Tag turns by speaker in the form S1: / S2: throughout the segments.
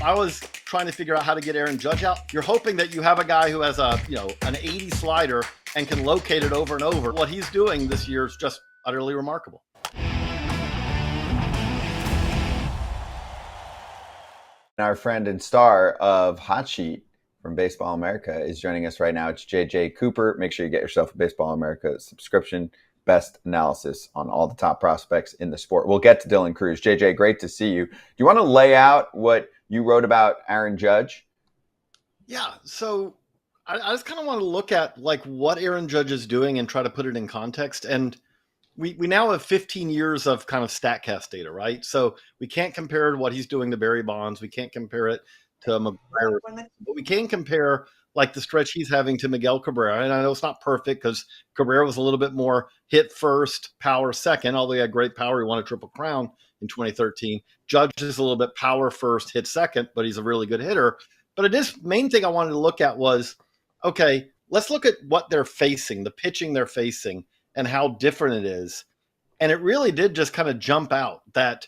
S1: if I was trying to figure out how to get Aaron Judge out, you're hoping that you have a guy who has an 80 slider and can locate it over and over. What he's doing this year is just utterly remarkable.
S2: Our friend and star of Hot Sheet from Baseball America is joining us right now. It's JJ Cooper. Make sure you get yourself a Baseball America subscription. Best analysis on all the top prospects in the sport. We'll get to Dylan Cruz. JJ, great to see you. Do you want to lay out what you wrote about Aaron Judge?
S1: Yeah, so I just kind of want to look at like what Aaron Judge is doing and try to put it in context. And we now have 15 years of kind of StatCast data, right? So we can't compare what he's doing to Barry Bonds. We can't compare it to McGuire, but we can compare like the stretch he's having to Miguel Cabrera. And I know it's not perfect because Cabrera was a little bit more hit first, power second, although he had great power. He won a Triple Crown in 2013. Judge is a little bit power first, hit second, but he's a really good hitter. But it is main thing I wanted to look at was, okay, let's look at what they're facing, the pitching they're facing, and how different it is. And it really did just kind of jump out that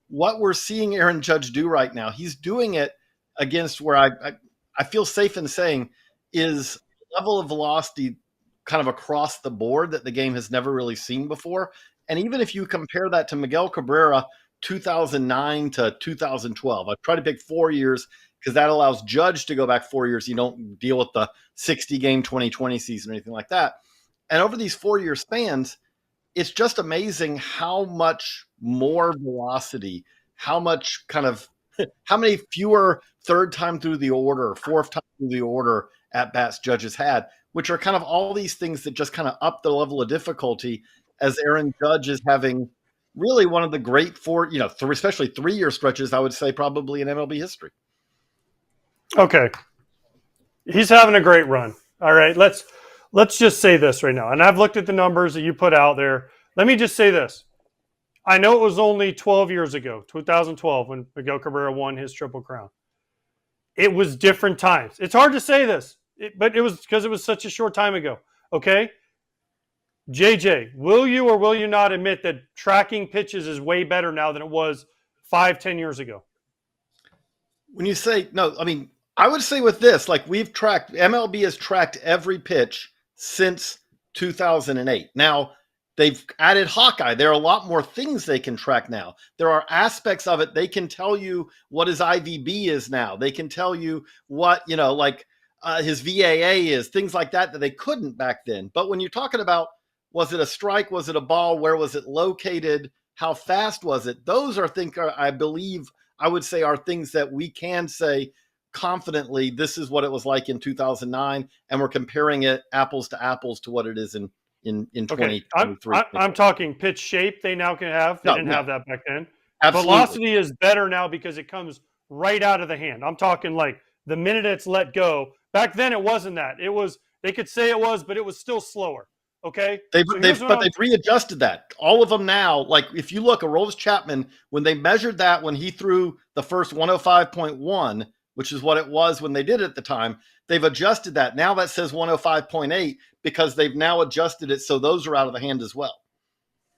S1: what we're seeing Aaron Judge do right now, he's doing it against where I feel safe in saying is level of velocity kind of across the board that the game has never really seen before. And even if you compare that to Miguel Cabrera, 2009 to 2012, I try to pick 4 years because that allows Judge to go back 4 years. You don't deal with the 60-game 2020 season or anything like that. And over these 4-year spans, it's just amazing how much more velocity, how much kind of how many fewer third time through the order, fourth time through the order at bats Judge has had, which are kind of all these things that just kind of up the level of difficulty as Aaron Judge is having really one of the great especially 3-year stretches, I would say probably in MLB history.
S3: Okay. He's having a great run. All right. Let's just say this right now. And I've looked at the numbers that you put out there. Let me just say this. I know it was only 12 years ago, 2012, when Miguel Cabrera won his Triple Crown. It was different times. It's hard to say this, but it was because it was such a short time ago. Okay? JJ, will you or will you not admit that tracking pitches is way better now than it was 5-10 years ago?
S1: When you say, no, I mean, I would say with this, like MLB has tracked every pitch since 2008. Now, they've added Hawkeye. There are a lot more things they can track now. There are aspects of it. They can tell you what his IVB is now. They can tell you what, his VAA is, things like that they couldn't back then. But when you're talking about, was it a strike? Was it a ball? Where was it located? How fast was it? Those are things I believe I would say are things that we can say confidently, this is what it was like in 2009. And we're comparing it apples to apples to what it is in 2023.
S3: I'm talking pitch shape they now can have. They didn't have that back then.
S1: Absolutely.
S3: Velocity is better now because it comes right out of the hand. I'm talking like the minute it's let go. Back then it wasn't that. It was, they could say it was, but it was still slower. Okay?
S1: They've readjusted that. All of them now, like if you look, Aroldis Chapman, when they measured that when he threw the first 105.1, which is what it was when they did it at the time, they've adjusted that. Now that says 105.8 because they've now adjusted it so those are out of the hand as well.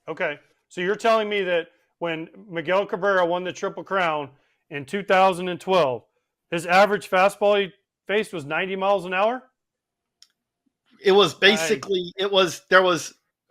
S3: Okay. So you're telling me that when Miguel Cabrera won the Triple Crown in 2012, his average fastball he faced was 90 miles an hour?
S1: It was basically,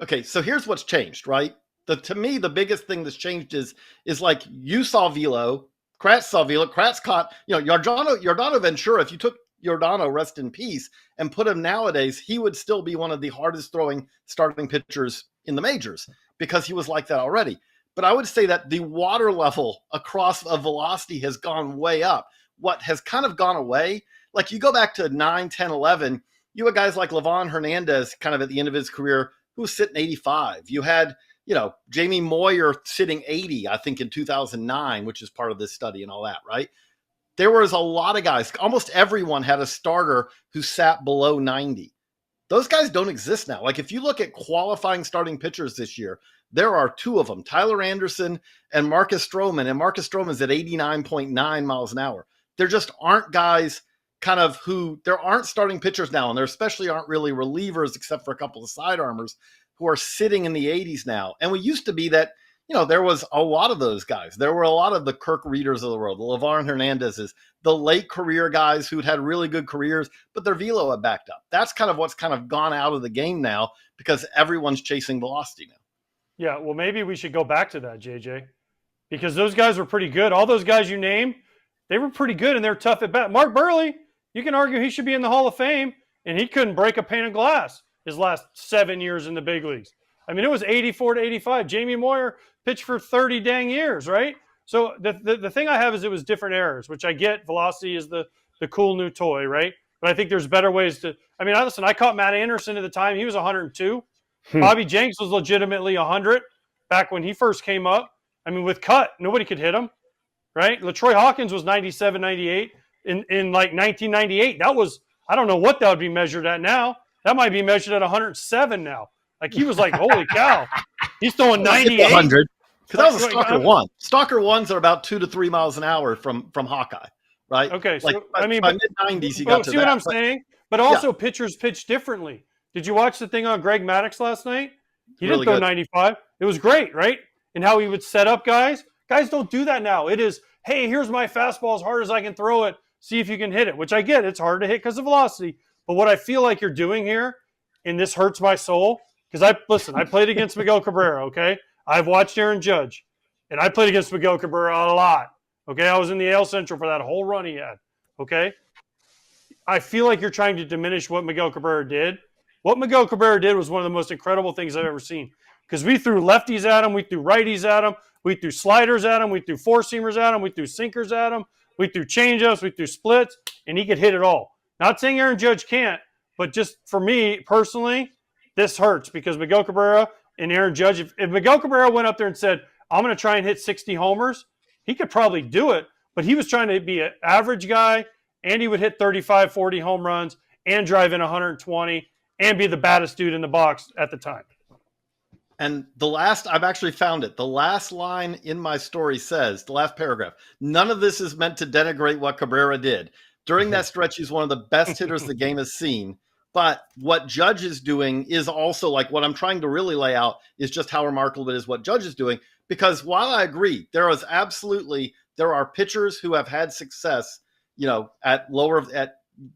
S1: okay, so here's what's changed, right? To me, the biggest thing that's changed is like you saw velo, Kratz saw velo, Kratz caught, Yordano Ventura, if you took Yordano, rest in peace, and put him nowadays, he would still be one of the hardest throwing starting pitchers in the majors because he was like that already. But I would say that the water level across a velocity has gone way up. What has kind of gone away, like you go back to 9, 10, 11, you had guys like Livan Hernandez kind of at the end of his career who was sitting 85. You had, Jamie Moyer sitting 80, I think in 2009, which is part of this study and all that, right? There was a lot of guys. Almost everyone had a starter who sat below 90. Those guys don't exist now. Like if you look at qualifying starting pitchers this year, there are two of them, Tyler Anderson and Marcus Stroman. And Marcus Stroman's at 89.9 miles an hour. There just aren't guys there aren't starting pitchers now, and there especially aren't really relievers except for a couple of side armors who are sitting in the 80s now. And we used to be that there was a lot of those guys. There were a lot of the Kirk Reeders of the world, the LeVar Hernandezes, the late career guys who'd had really good careers, but their velo had backed up. That's kind of what's kind of gone out of the game now because everyone's chasing velocity now.
S3: Yeah, well, maybe we should go back to that, JJ, because those guys were pretty good. All those guys you named, they were pretty good, and they're tough at bat. Mark Burley, you can argue he should be in the Hall of Fame, and he couldn't break a pane of glass his last 7 years in the big leagues. I mean, it was 84 to 85. Jamie Moyer pitched for 30 dang years, right? So the thing I have is it was different eras, which I get. Velocity is the cool new toy, right? But I think there's better ways to – I mean, listen, I caught Matt Anderson at the time. He was 102. Bobby Jenks was legitimately 100 back when he first came up. I mean, with cut, nobody could hit him, right? LaTroy Hawkins was 97, 98 in like 1998. That was – I don't know what that would be measured at now. That might be measured at 107 now. Like, he was like, holy cow. He's throwing 98.
S1: 100. Because that was a Stalker 1. Stalker 1s are about 2 to 3 miles an hour from Hawkeye, right?
S3: Okay, so,
S1: like,
S3: I mean,
S1: by mid-90s, he got to
S3: see
S1: that.
S3: what I'm saying? But also pitchers pitch differently. Did you watch the thing on Greg Maddux last night? He didn't throw 95. It was great, right? And how he would set up guys. Guys don't do that now. It is, hey, here's my fastball as hard as I can throw it. See if you can hit it, which I get. It's hard to hit because of velocity. But what I feel like you're doing here, and this hurts my soul, because I played against Miguel Cabrera, okay? I've watched Aaron Judge, and I played against Miguel Cabrera a lot, okay? I was in the AL Central for that whole run he had, okay? I feel like you're trying to diminish what Miguel Cabrera did. What Miguel Cabrera did was one of the most incredible things I've ever seen, because we threw lefties at him, we threw righties at him, we threw sliders at him, we threw four-seamers at him, we threw sinkers at him, we threw changeups, we threw splits, and he could hit it all. Not saying Aaron Judge can't, but just for me personally, this hurts because Miguel Cabrera and Aaron Judge, if Miguel Cabrera went up there and said, I'm going to try and hit 60 homers, he could probably do it, but he was trying to be an average guy, and he would hit 35, 40 home runs and drive in 120 and be the baddest dude in the box at the time.
S1: And I've actually found it. The last line in my story says, the last paragraph, none of this is meant to denigrate what Cabrera did. During that stretch, he's one of the best hitters the game has seen. But what Judge is doing is also, like, what I'm trying to really lay out is just how remarkable it is what Judge is doing. Because while I agree, there are pitchers who have had success, at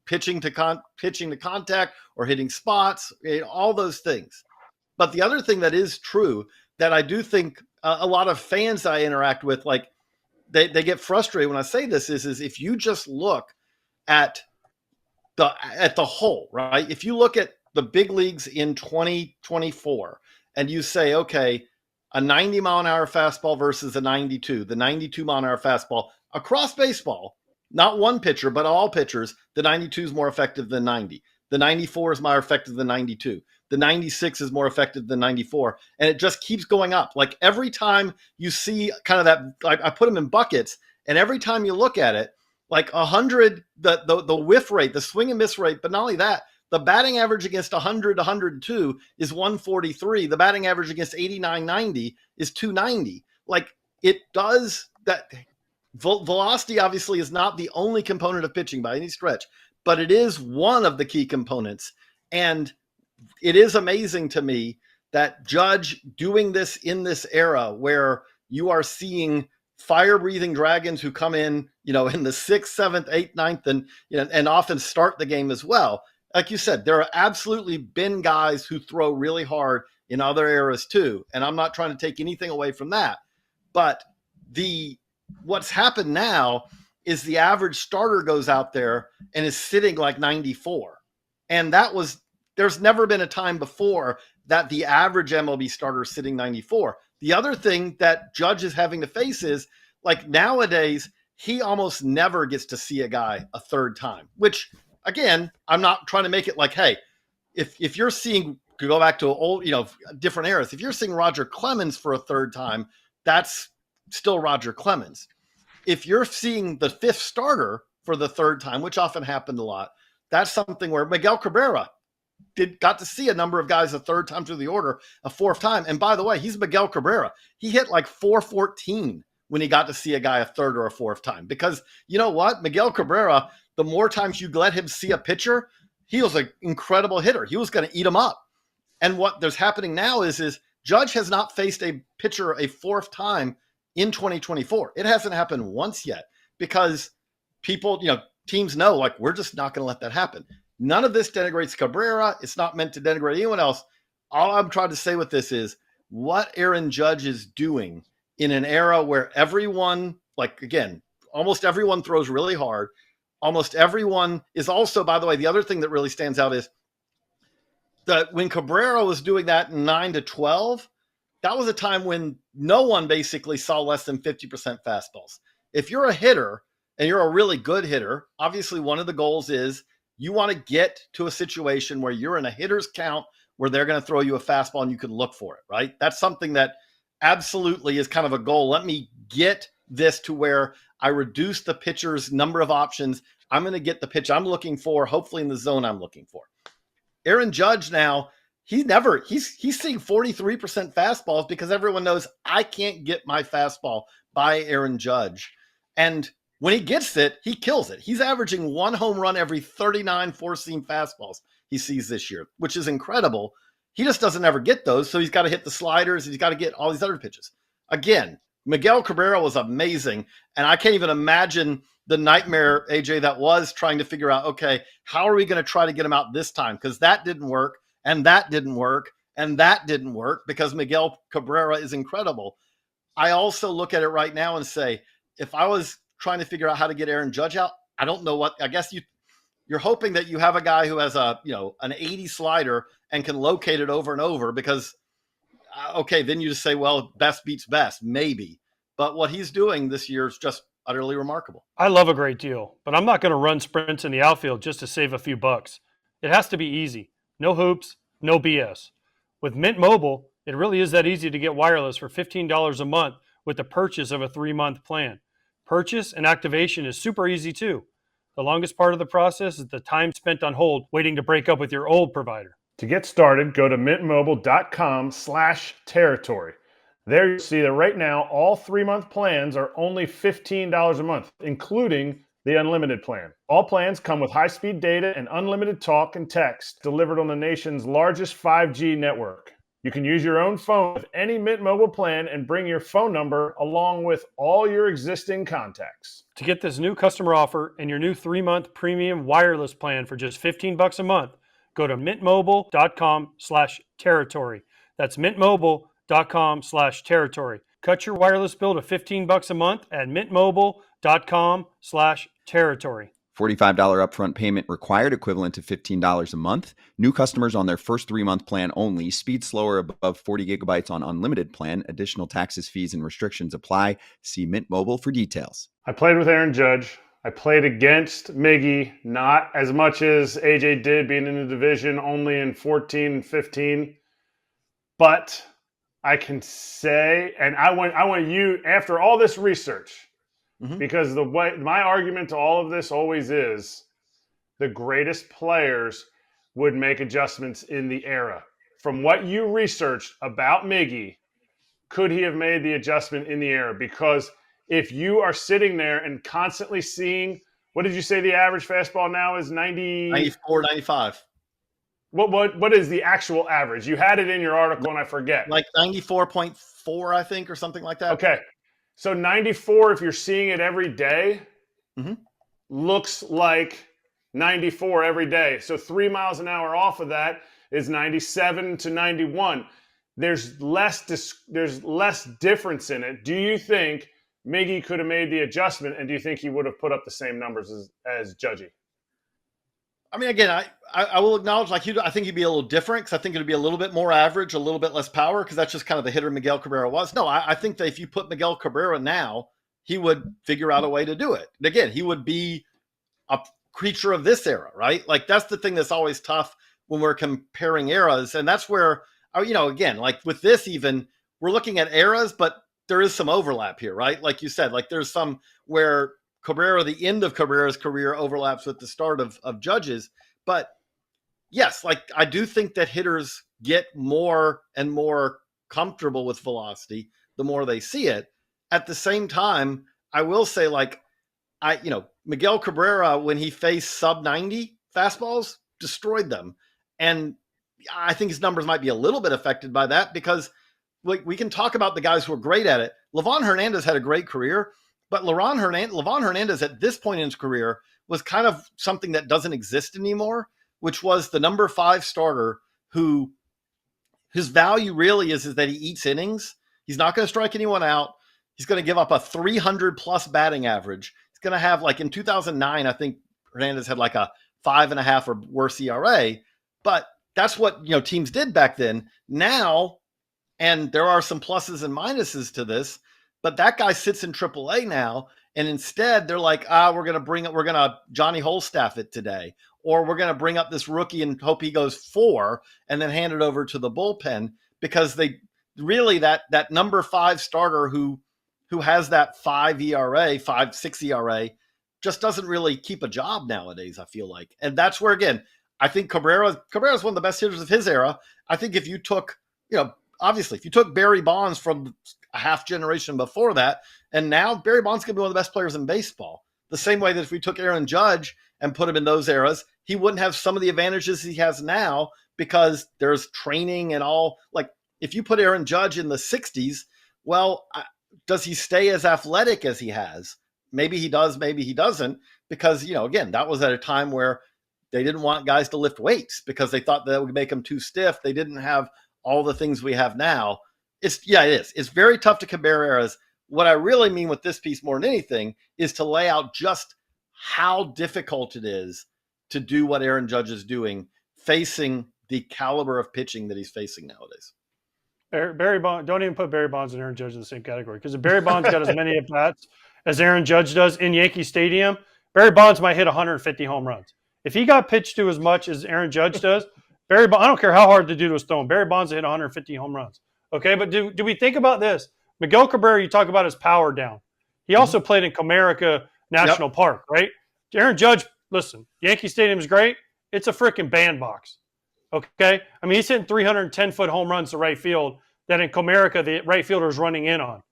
S1: pitching to contact or hitting spots, all those things. But the other thing that is true that I do think a lot of fans I interact with, like, they get frustrated when I say this is if you just look at the whole, right? If you look at the big leagues in 2024 and you say, okay, a 90 mile an hour fastball versus a 92, the 92 mile an hour fastball across baseball, not one pitcher, but all pitchers, the 92 is more effective than 90. The 94 is more effective than 92. The 96 is more effective than 94. And it just keeps going up. Like, every time you see kind of that, I put them in buckets, and every time you look at it, like 100, the whiff rate, the swing and miss rate, but not only that, the batting average against 100 to 102 is 143. The batting average against 89, 90 is 290. Like, it does that. Velocity obviously is not the only component of pitching by any stretch, but it is one of the key components. And it is amazing to me that Judge doing this in this era where you are seeing fire-breathing dragons who come in, in the 6th, 7th, 8th, 9th, and often start the game as well. Like you said, there have absolutely been guys who throw really hard in other eras too, and I'm not trying to take anything away from that. But what's happened now is the average starter goes out there and is sitting like 94, and there's never been a time before that the average MLB starter is sitting 94. The other thing that Judge is having to face is, like, nowadays, he almost never gets to see a guy a third time, which, again, I'm not trying to make it like, hey, if you're seeing, to go back to old, different eras, if you're seeing Roger Clemens for a third time, that's still Roger Clemens. If you're seeing the fifth starter for the third time, which often happened a lot, that's something where Miguel Cabrera got to see a number of guys a third time through the order, a fourth time. And by the way, he's Miguel Cabrera. He hit like 414 when he got to see a guy a third or a fourth time. Because you know what? Miguel Cabrera, the more times you let him see a pitcher, he was an incredible hitter. He was going to eat him up. And what there's happening now is Judge has not faced a pitcher a fourth time in 2024. It hasn't happened once yet because people, teams know, like, we're just not going to let that happen. None of this denigrates Cabrera. It's not meant to denigrate anyone else. All I'm trying to say with this is what Aaron Judge is doing in an era where everyone, like, again, almost everyone throws really hard. Almost everyone is also, by the way, the other thing that really stands out is that when Cabrera was doing that in 9 to 12, that was a time when no one basically saw less than 50% fastballs. If you're a hitter and you're a really good hitter, obviously one of the goals is you want to get to a situation where you're in a hitter's count where they're going to throw you a fastball and you can look for it, right? That's something that absolutely is kind of a goal. Let me get this to where I reduce the pitcher's number of options. I'm going to get the pitch I'm looking for, hopefully in the zone I'm looking for. Aaron Judge now, he's seeing 43% fastballs because everyone knows I can't get my fastball by Aaron Judge. And when he gets it, he kills it. He's averaging 1 home run every 39 four-seam fastballs he sees this year, which is incredible. He just doesn't ever get those, so he's got to hit the sliders. He's got to get all these other pitches. Again, Miguel Cabrera was amazing, and I can't even imagine the nightmare, AJ, that was trying to figure out, okay, how are we going to try to get him out this time? Because that didn't work, and that didn't work, and that didn't work because Miguel Cabrera is incredible. I also look at it right now and say, if I was trying to figure out how to get Aaron Judge out, I don't know what. I guess you're hoping that you have a guy who has an 80 slider and can locate it over and over because, okay, then you just say, well, best beats best, maybe. But what he's doing this year is just utterly remarkable.
S3: I love a great deal, but I'm not going to run sprints in the outfield just to save a few bucks. It has to be easy. No hoops, no BS. With Mint Mobile, it really is that easy to get wireless for $15 a month with the purchase of a 3-month plan. Purchase and activation is super easy too. The longest part of the process is the time spent on hold waiting to break up with your old provider.
S4: To get started, go to mintmobile.com/territory. There you'll see that right now, all 3-month plans are only $15 a month, including the unlimited plan. All plans come with high-speed data and unlimited talk and text delivered on the nation's largest 5G network. You can use your own phone with any Mint Mobile plan and bring your phone number along with all your existing contacts.
S3: To get this new customer offer and your new 3-month premium wireless plan for just $15 a month, go to mintmobile.com/territory. That's mintmobile.com/territory. Cut your wireless bill to $15 a month at mintmobile.com/territory.
S5: $45 upfront payment required, equivalent to $15 a month. New customers on their first 3-month plan only. Speed slower above 40 gigabytes on unlimited plan. Additional taxes, fees, and restrictions apply. See Mint Mobile for details.
S4: I played with Aaron Judge. I played against Miggy, not as much as AJ did, being in the division only in 14 and 15. But I can say, and I want you, after all this research, because my argument to all of this always is the greatest players would make adjustments in the era. From what you researched about Miggy, could he have made the adjustment in the era? Because if you are sitting there and constantly seeing, what did you say the average fastball now is?
S1: 94, 95.
S4: What is the actual average? You had it in your article and I forget.
S1: Like 94.4, I think, or something like that.
S4: Okay. So 94, if you're seeing it every day, looks like 94 every day. So 3 miles an hour off of that is 97 to 91. There's less difference in it. Do you think Miggy could have made the adjustment, and do you think he would have put up the same numbers as Judgy?
S1: I mean, again, I will acknowledge, I think he'd be a little different because I think it'd be a little bit more average, a little bit less power, because that's just kind of the hitter Miguel Cabrera was. No, I think that if you put Miguel Cabrera now, he would figure out a way to do it. And again, he would be a creature of this era, right? Like, that's the thing that's always tough when we're comparing eras. And that's where, again, like with this even, we're looking at eras, but there is some overlap here, right? Like you said, like there's some where Cabrera, the end of Cabrera's career overlaps with the start of Judge's. But yes, like I do think that hitters get more and more comfortable with velocity the more they see it. At the same time, I will say, like, Miguel Cabrera, when he faced sub 90 fastballs, destroyed them. And I think his numbers might be a little bit affected by that because we can talk about the guys who are great at it. Livan Hernandez had a great career, but Livan Hernandez at this point in his career was kind of something that doesn't exist anymore, which was the number 5 starter who his value really is that he eats innings. He's not going to strike anyone out. He's going to give up a 300 plus batting average. He's going to have, like, in 2009, I think Hernandez had like a 5.5 or worse ERA, but that's what, teams did back then. Now, and there are some pluses and minuses to this, but that guy sits in AAA now, and instead they're like, we're going to Johnny Holstaff it today, or we're going to bring up this rookie and hope he goes 4 and then hand it over to the bullpen, because they really, that number 5 starter who has that 5 ERA, 6 ERA, just doesn't really keep a job nowadays, I feel like. And that's where, again, I think Cabrera is one of the best hitters of his era. I think if you took, obviously, if you took Barry Bonds from a half generation before that, and now Barry Bonds could be one of the best players in baseball. The same way that if we took Aaron Judge and put him in those eras, he wouldn't have some of the advantages he has now, because there's training and all. Like, if you put Aaron Judge in the 60s, well, does he stay as athletic as he has? Maybe he does, maybe he doesn't, because, again, that was at a time where they didn't want guys to lift weights because they thought that would make them too stiff. They didn't have all the things we have now. It is. It's very tough to compare eras. What I really mean with this piece more than anything is to lay out just how difficult it is to do what Aaron Judge is doing, facing the caliber of pitching that he's facing nowadays.
S3: Barry Bonds, don't even put Barry Bonds and Aaron Judge in the same category, because if Barry Bonds got as many at bats as Aaron Judge does in Yankee Stadium, Barry Bonds might hit 150 home runs. If he got pitched to as much as Aaron Judge does, I don't care how hard the dude was throwing, Barry Bonds hit 150 home runs. Okay, but do we think about this? Miguel Cabrera, you talk about his power down. He also played in Comerica National Park, right? Aaron Judge, listen, Yankee Stadium is great. It's a freaking bandbox. Okay? I mean, he's hitting 310-foot home runs to right field that in Comerica the right fielder is running in on.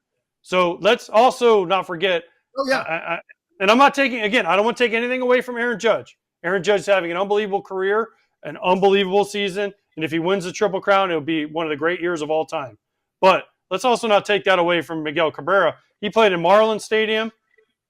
S3: So let's also not forget.
S1: Oh, yeah.
S3: And I'm not taking, again, I don't want to take anything away from Aaron Judge. Aaron Judge is having an unbelievable career, an unbelievable season. And if he wins the Triple Crown, it'll be one of the great years of all time. But let's also not take that away from Miguel Cabrera. He played in Marlins Stadium,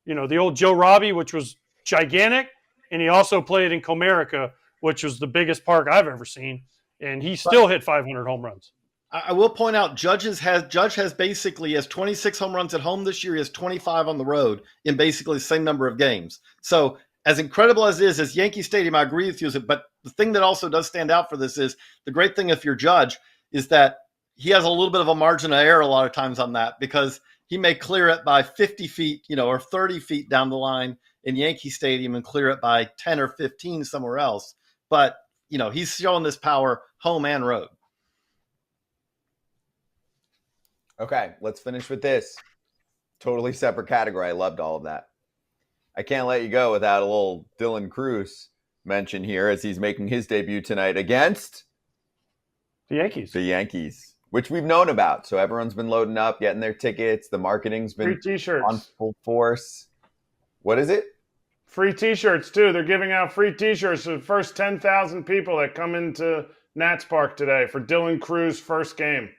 S3: the old Joe Robbie, which was gigantic. And he also played in Comerica, which was the biggest park I've ever seen. And he still hit 500 home runs.
S1: I will point out, Judge has basically, he has 26 home runs at home this year. He has 25 on the road in basically the same number of games. So as incredible as it is, as Yankee Stadium, I agree with you. But the thing that also does stand out for this is the great thing if you're Judge is that he has a little bit of a margin of error a lot of times on that, because he may clear it by 50 feet, or 30 feet down the line in Yankee Stadium and clear it by 10 or 15 somewhere else. But, he's showing this power home and road.
S2: Okay, let's finish with this. Totally separate category. I loved all of that. I can't let you go without a little Dylan Cruz mention here, as he's making his debut tonight against
S3: the
S2: Yankees, which we've known about. So everyone's been loading up, getting their tickets. The marketing's been
S4: free T-shirts
S2: on full force. What is it?
S4: Free T-shirts, too. They're giving out free T-shirts to the first 10,000 people that come into Nats Park today for Dylan Cruz's first game.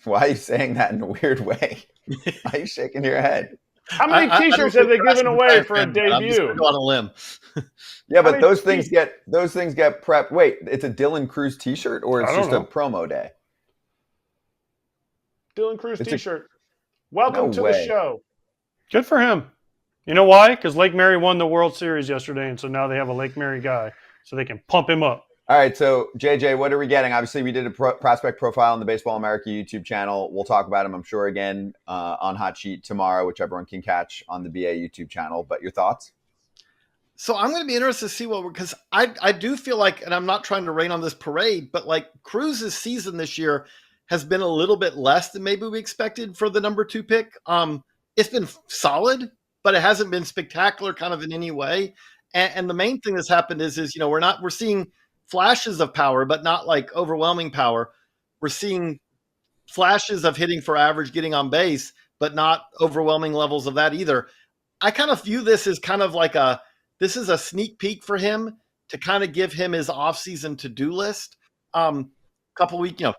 S2: Why are you saying that in a weird way? Why are you shaking your head?
S4: How many T-shirts have they given away for a debut?
S1: I'm just going on a limb.
S2: Yeah, but those things get prepped. Wait, it's a Dylan Cruz T-shirt, or it's just a promo day?
S4: Dylan Cruz T-shirt. Welcome to the show.
S3: Good for him. You know why? Because Lake Mary won the World Series yesterday, and so now they have a Lake Mary guy, so they can pump him up.
S2: All right, so JJ, what are we getting? Obviously, we did a prospect profile on the Baseball America YouTube channel. We'll talk about him, I'm sure, again on Hot Sheet tomorrow, which everyone can catch on the BA YouTube channel. But your thoughts?
S1: So I'm going to be interested to see because I do feel like, and I'm not trying to rain on this parade, but like Cruz's season this year has been a little bit less than maybe we expected for the number 2 pick. It's been solid, but it hasn't been spectacular kind of in any way. And the main thing that's happened is we're seeing flashes of power, but not like overwhelming power. We're seeing flashes of hitting for average, getting on base, but not overwhelming levels of that either. I kind of view this as kind of like this is a sneak peek for him to kind of give him his offseason to-do list.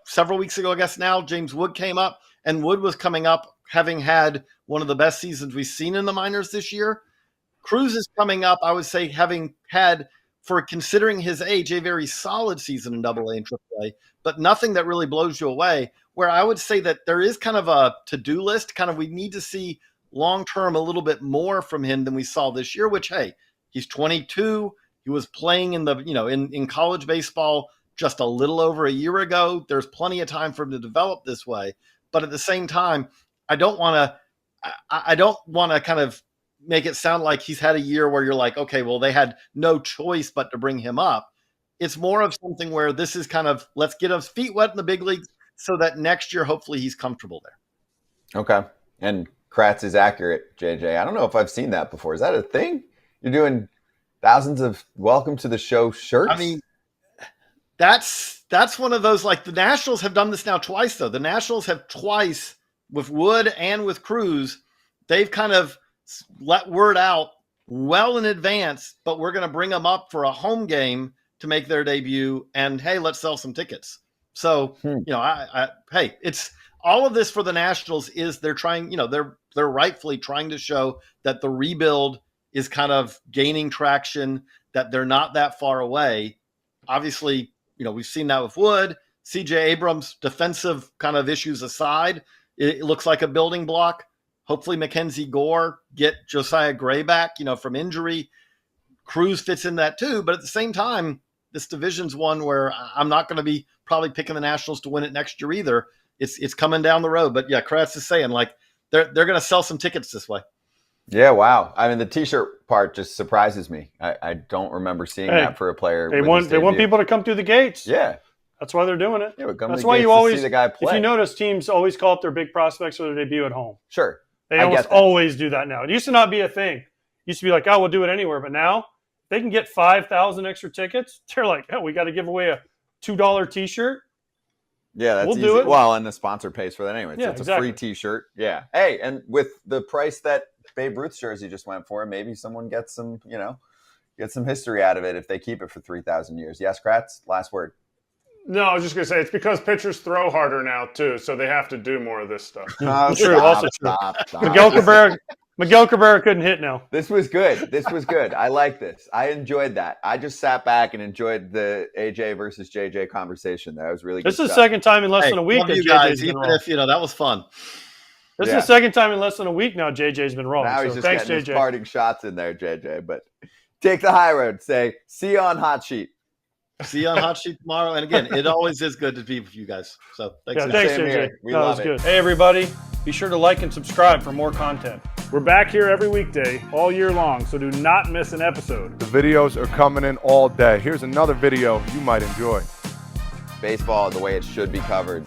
S1: several weeks ago, I guess now, James Wood came up, and Wood was coming up having had one of the best seasons we've seen in the minors this year. Cruz is coming up, I would say, having had, for considering his age, a very solid season in AA and AAA, but nothing that really blows you away, where I would say that there is kind of a to-do list, we need to see long-term a little bit more from him than we saw this year, which, hey, he's 22. He was playing in college baseball just a little over a year ago. There's plenty of time for him to develop this way. But at the same time, I don't want to kind of make it sound like he's had a year where you're like, okay, well, they had no choice but to bring him up. It's more of something where this is kind of, let's get his feet wet in the big leagues so that next year, hopefully he's comfortable there.
S2: Okay. And Kratz is accurate, JJ. I don't know if I've seen that before. Is that a thing? You're doing thousands of welcome to the show shirts?
S1: I mean, that's one of those, like, the Nationals have done this now twice, though. The Nationals have twice, with Wood and with Cruz, they've kind of let word out well in advance, but we're going to bring them up for a home game to make their debut, and hey, let's sell some tickets. So, hey, it's all of this for the Nationals is they're trying, they're rightfully trying to show that the rebuild is kind of gaining traction, that they're not that far away. Obviously, we've seen that with Wood. CJ Abrams, defensive kind of issues aside, it looks like a building block. Hopefully Mackenzie Gore, get Josiah Gray back, from injury. Cruz fits in that too. But at the same time, this division's one where I'm not going to be probably picking the Nationals to win it next year either. It's coming down the road. But yeah, Kratz is saying, like, they're going to sell some tickets this way.
S2: Yeah, wow. I mean, the T-shirt part just surprises me. I don't remember seeing that for a player.
S3: They want people to come through the gates.
S2: Yeah.
S3: That's why they're doing it.
S2: Yeah,
S3: that's why you always
S2: see the guy play.
S3: If you notice, teams always call up their big prospects for their debut at home.
S2: Sure.
S3: They almost always do that now. It used to not be a thing. It used to be like, oh, we'll do it anywhere. But now they can get 5,000 extra tickets. They're like, oh, we got to give away a $2 T-shirt.
S2: Yeah, that's
S3: we'll
S2: easy.
S3: do it.
S2: Well, and the sponsor pays for that anyway. So
S3: yeah,
S2: it's
S3: exactly.
S2: a free T-shirt. Yeah. Hey, and with the price that Babe Ruth's jersey just went for, maybe someone gets some, get some history out of it if they keep it for 3,000 years. Yes, Kratz, last word.
S4: No, I was just going to say, it's because pitchers throw harder now, too, so they have to do more of this stuff.
S2: Oh,
S3: true. Also true.
S2: Stop.
S3: Miguel Cabrera couldn't hit now.
S2: This was good. I like this. I enjoyed that. I just sat back and enjoyed the AJ versus JJ conversation. That was really good.
S3: This is the second time in less than a week that JJ's been wrong.
S1: That was fun.
S3: This is the second time in less than a week now JJ's been wrong.
S2: Now
S3: so
S2: he's just
S3: thanks,
S2: getting
S3: JJ.
S2: his parting shots in there, JJ. But take the high road. Say, see you on Hot Sheet.
S1: See you on Hot Sheet tomorrow. And again, it always is good to be with you guys. So thanks.
S3: Yeah, thanks, JJ. That was good. Hey, everybody. Be sure to like and subscribe for more content.
S4: We're back here every weekday, all year long, so do not miss an episode.
S6: The videos are coming in all day. Here's another video you might enjoy.
S2: Baseball the way it should be covered.